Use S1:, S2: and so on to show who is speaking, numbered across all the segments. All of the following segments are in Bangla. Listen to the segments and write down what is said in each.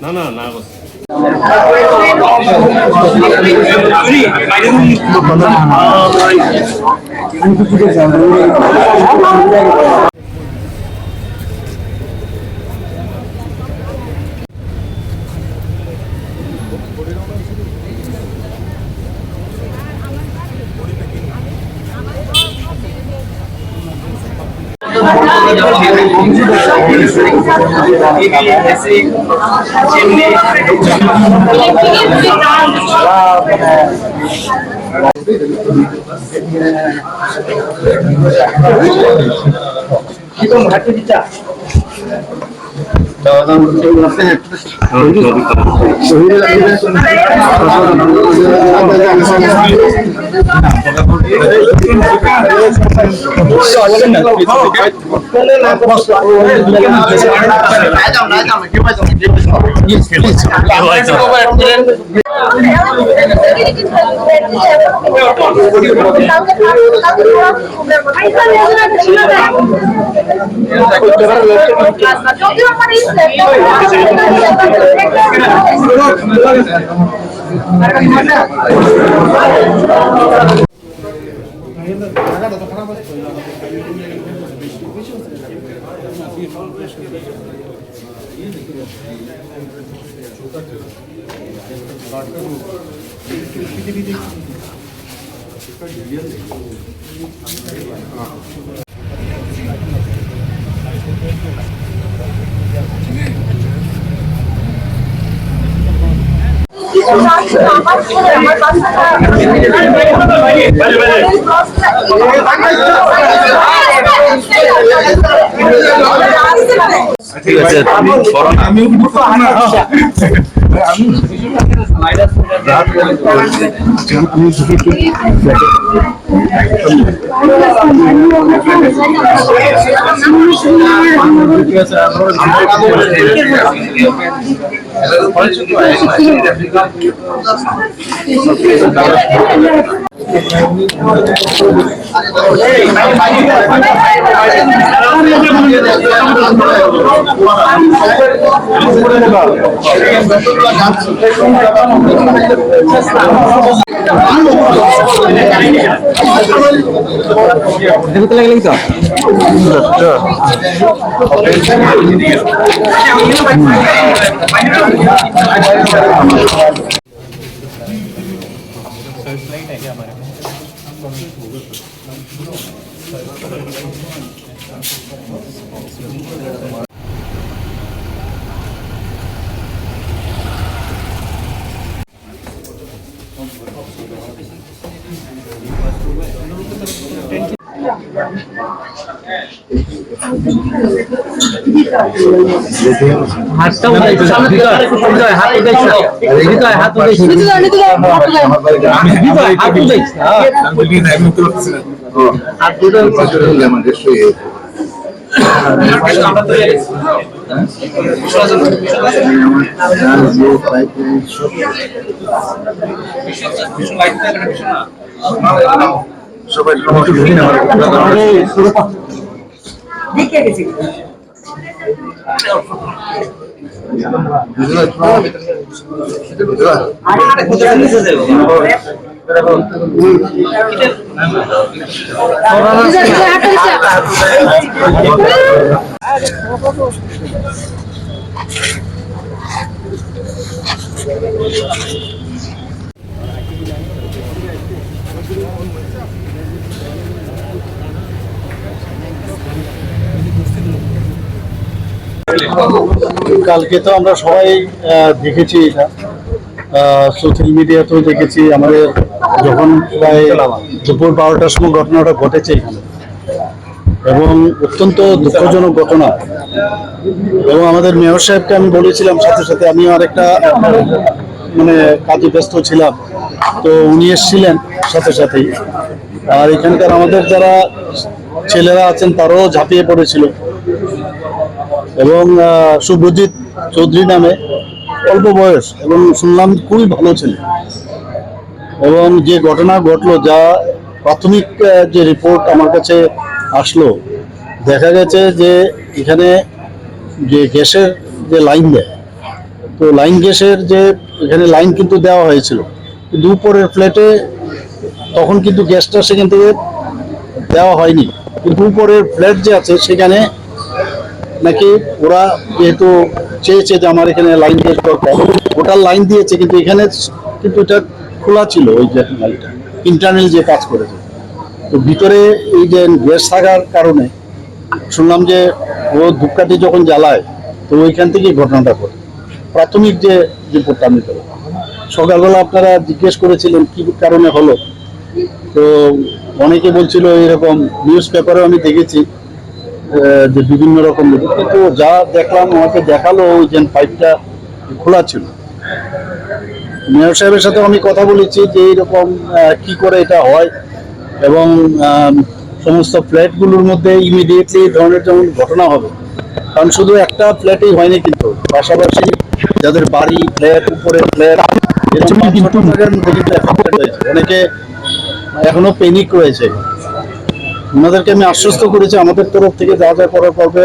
S1: না না না ঠিক আছে দেখতে লাগলে তো হাতটা সবাই দেখে গেছি
S2: কালকে তো আমরা সবাই দেখেছি, এটা সোশ্যাল মিডিয়াতেও দেখেছি। আমাদের যখন প্রায় দুপুর 12টার সময় ঘটনাটা ঘটেছে এখানে, এবং অত্যন্ত দুঃখজনক ঘটনা। এবং আমাদের মেয়র সাহেবকে আমি বলেছিলাম, সাথে সাথে আমিও আরেকটা মানে কাজে ব্যস্ত ছিলাম, তো উনি এসেছিলেন সাথে সাথেই। আর এখানকার আমাদের যারা ছেলেরা আছেন তারাও ঝাঁপিয়ে পড়েছিল। এবং শুভজিৎ চৌধুরী নামে অল্প বয়স, এবং শুনলাম খুবই ভালো ছেলে। এবং যে ঘটনা ঘটলো, যা প্রাথমিক যে রিপোর্ট আমার কাছে আসলো, দেখা গেছে যে এখানে যে গ্যাসের যে লাইন দেয়, তো লাইন গ্যাসের যে এখানে লাইন কিন্তু দেওয়া হয়েছিল, কিন্তু উপরের ফ্ল্যাটে তখন কিন্তু গ্যাসটা সেখান থেকে দেওয়া হয়নি। কিন্তু উপরের ফ্ল্যাট যে আছে সেখানে নাকি ওরা যেহেতু চেয়েছে যে আমার এখানে লাইন গ্যাস দরকার, ওটার লাইন দিয়েছে, কিন্তু এখানে কিন্তু এটা খোলা ছিল, ওই যে লাইনটা ইন্টারনাল যে কাজ করেছে। তো ভিতরে এই যে গ্যাস থাকার কারণে শুনলাম যে ও ধূপকাঠি যখন জ্বালায়, তো ওইখান থেকেই ঘটনাটা ঘটে। প্রাথমিক যে রিপোর্টটা আমি পেলাম, সকালবেলা আপনারা জিজ্ঞেস করেছিলেন কি কারণে হলো, তো অনেকে বলছিল এরকম, নিউজ পেপারে আমি দেখেছি যে বিভিন্ন রকম, কিন্তু যা দেখলাম আমাকে দেখালো ওই যে পাইপটা খোলা ছিল। মেয়র সাহেবের সাথে আমি কথা বলেছি যে এইরকম কি করে এটা হয়, এবং সমস্ত ফ্ল্যাটগুলোর মধ্যে ইমিডিয়েটলি এই ধরনের যেমন ঘটনা হবে, কারণ শুধু একটা ফ্ল্যাটেই হয়নি, কিন্তু পাশাপাশি যাদের বাড়ি, ফ্ল্যাট, উপরে ফ্ল্যাট, কিন্তু অনেকে এখনো পেনিক রয়েছে। ওনাদেরকে আমি আশ্বস্ত করেছি আমাদের তরফ থেকে যা যা করার করবে।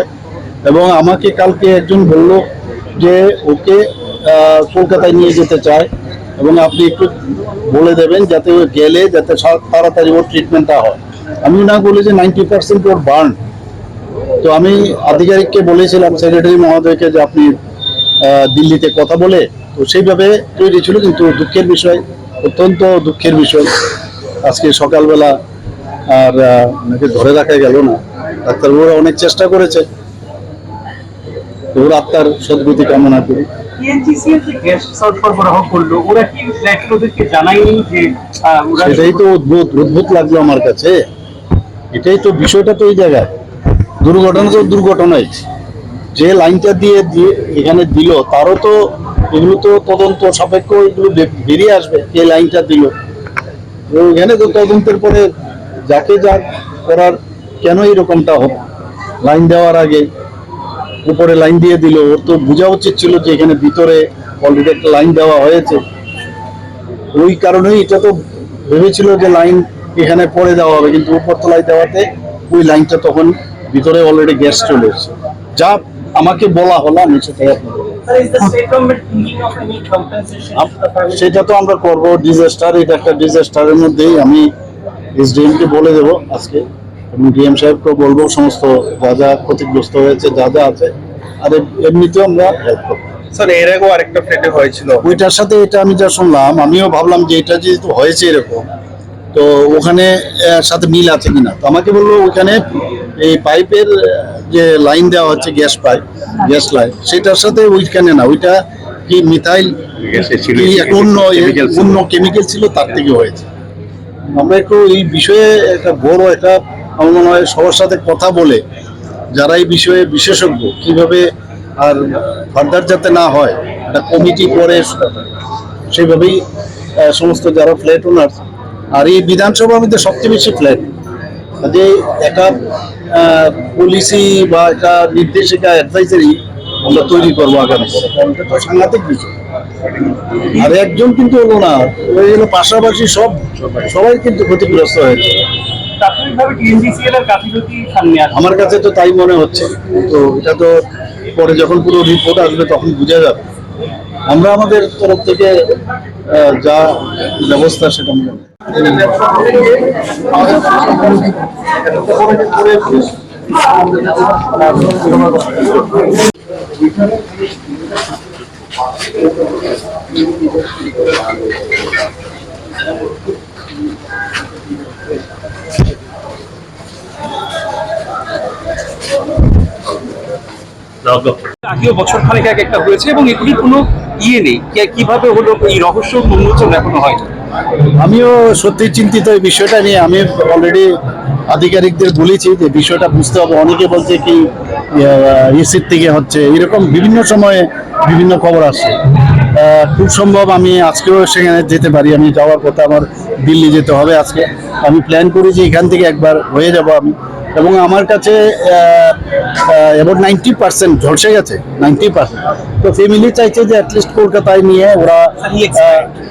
S2: এবং আমাকে কালকে একজন বলল যে ওকে কলকাতায় নিয়ে যেতে চায়, এবং আপনি একটু বলে দেবেন যাতে গেলে যাতে তাড়াতাড়ি ওর ট্রিটমেন্টটা হয়। আমি না বলি যে 90% ওর বার্ন। তো আমি আধিকারিককে বলেছিলাম, সেক্রেটারি মহোদয়কে, যে আপনি দিল্লিতে কথা বলে, তো সেইভাবে তৈরি ছিল। কিন্তু দুঃখের বিষয়, অত্যন্ত দুঃখের বিষয়, আজকে সকালবেলা আর ওনাকে ধরে রাখা গেল না। ডাক্তারবাবুরা অনেক চেষ্টা করেছে, ওর আত্মার সদ্গতি কামনা করি। সেটাই তো অদ্ভুত লাগলো আমার কাছে। এটাই তো বিষয়টা, তো এই জায়গায় দুর্ঘটনা তো দুর্ঘটনাই। যে লাইনটা দিয়ে এখানে দিল, তারও তো এগুলো তো তদন্ত সাপেক্ষ, এগুলো বেরিয়ে আসবে কে লাইনটা দিল। এখানে তো তদন্তের পরে যাকে যা করার, কেন এরকমটা হবে, লাইন দেওয়ার আগে উপরে লাইন দিয়ে দিল। ওর তো বোঝা উচিত ছিল যে এখানে ভিতরে অলরেডি একটা লাইন দেওয়া হয়েছে। ওই কারণেই এটা তো ভেবেছিল যে লাইন এখানে পরে দেওয়া হবে, কিন্তু উপরতলায় দেওয়াতে ওই লাইনটা তখন ভিতরে অলরেডি গ্যাস চলে এসেছে। যা আমাকে বলা হলো, আমি সেটাই সেটা তো আমরা করবো। ডিজাস্টার, এটা একটা ডিজাস্টারের মধ্যেই আমি এসডিএম কে বলে দেবো আজকে, এবং ডিএম সাহেবকে বলবো সমস্ত যা যা ক্ষতিগ্রস্ত হয়েছে যা যা আছে। আর এমনিতেও আমরা হেল্প করবো।
S3: স্যার, এর আগেও আরেকটা ফ্ল্যাটে হয়েছিল,
S2: ওইটার সাথে এটা আমি যা শুনলাম, আমিও ভাবলাম যে এটা যেহেতু হয়েছে এরকম, তো ওখানে সাথে মিল আছে কিনা। তো আমাকে বললো ওইখানে এই পাইপের যে লাইন দেওয়া হচ্ছে, গ্যাস পাইপ, গ্যাস লাইন, সেটার সাথে ওইখানে না, ওইটা কি মিথাইল অন্য কেমিক্যাল ছিল, তার থেকে হয়েছে। আমরা একটু এই বিষয়ে একটা বড় একটা, আমার মনে হয় সবার সাথে কথা বলে, যারা এই বিষয়ে বিশেষজ্ঞ, কিভাবে আর ফার্দার যাতে না হয়, একটা কমিটি করে সেইভাবেই সমস্ত যারা ফ্ল্যাট ওনার। আর এই বিধানসভার মধ্যে সবচেয়ে বেশি ফ্ল্যাট, যে একটা পলিসি বা একটা নির্দেশিকা, অ্যাডভাইজারি আমরা তৈরি করবো আগামী, এটা তো সাংঘাতিক বিষয়। আর একজন কিন্তু হলো না, ওই হলো পাশাপাশি সবাই কিন্তু ক্ষতিগ্রস্ত হয়েছে। আমার কাছে তো তাই মনে হচ্ছে। তো এটা তো পরে যখন পুরো রিপোর্ট আসবে তখন বুঝা যাবে। আমরা আমাদের তরফ থেকে যা ব্যবস্থা সেটা আমরা
S3: আগেও বছর খানেক আগে একটা হয়েছে, এবং এগুলির কোনো ইয়ে নেই, কিভাবে হলো এই রহস্য উন্মোচন এখনো হয়।
S2: আমিও সত্যি চিন্তিত এই বিষয়টা নিয়ে। আমি অলরেডি আধিকারিকদের বলেছি যে বিষয়টা বুঝতে হবে। অনেকে বলছে কি ইসির থেকে হচ্ছে, এরকম বিভিন্ন সময়ে বিভিন্ন খবর আসছে। খুব সম্ভব আমি আজকেও সেখানে যেতে পারি। আমি যাওয়ার কথা, আমার দিল্লি যেতে হবে আজকে। আমি প্ল্যান করি যে এখান থেকে একবার হয়ে যাব আমি, এবং আমার কাছে এবার 90% ঝলসে গেছে, 90%। তো ফ্যামিলি চাইছে যে অ্যাটলিস্ট কলকাতায় নিয়ে ওরা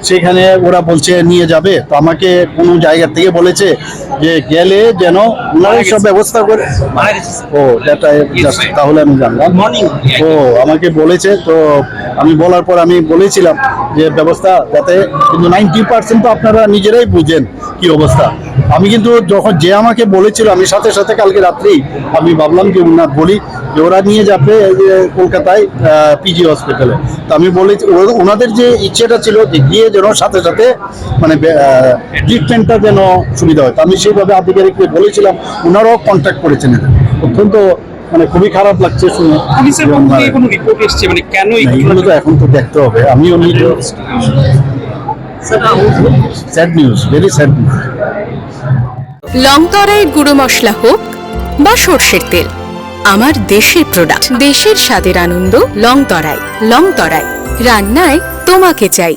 S2: সেখানে ওরা বলছে নিয়ে যাবে। তো আমাকে কোনো জায়গা থেকে বলেছে যে গেলে যেন ওনারাই সব ব্যবস্থা করে। ও এটা তাহলে আমি জানলাম। ও আমাকে বলেছে, তো আমি বলার পর আমি বলেছিলাম যে ব্যবস্থা যাতে, কিন্তু 90% তো আপনারা নিজেরাই বুঝেন কি অবস্থা। আমি কিন্তু যখন যে আমাকে বলেছিল আমি সাথে সাথে কালকে রাত্রি আমি ভাবলাম যে ওনার বলি যে ওরা নিয়ে যাবে এই যে কলকাতায় পিজি হসপিটালে। তো আমি বলেছি ওনাদের যে ইচ্ছেটা ছিল যে গিয়ে যেন সাথে সাথে মানে ট্রিটমেন্টটা যেন সুবিধা হয়। তো আমি সেইভাবে আধিকারিককে বলেছিলাম, ওনারাও কন্ট্যাক্ট করেছেন। অত্যন্ত মানে খুবই খারাপ লাগছে শুনে।
S3: পুলিশের পক্ষ থেকে কোনো রিপোর্ট এসছে মানে কেন এই
S2: এগুলো তো এখন তো দেখতে হবে। আমিও নিজে sad news, very sad news.
S4: লংতরাই গুঁড়ো মশলা হোক বা সর্ষের তেল, আমার দেশের প্রোডাক্ট, দেশের স্বাদের আনন্দ। লংতরাই, লংতরাই রান্নায় তোমাকে চাই।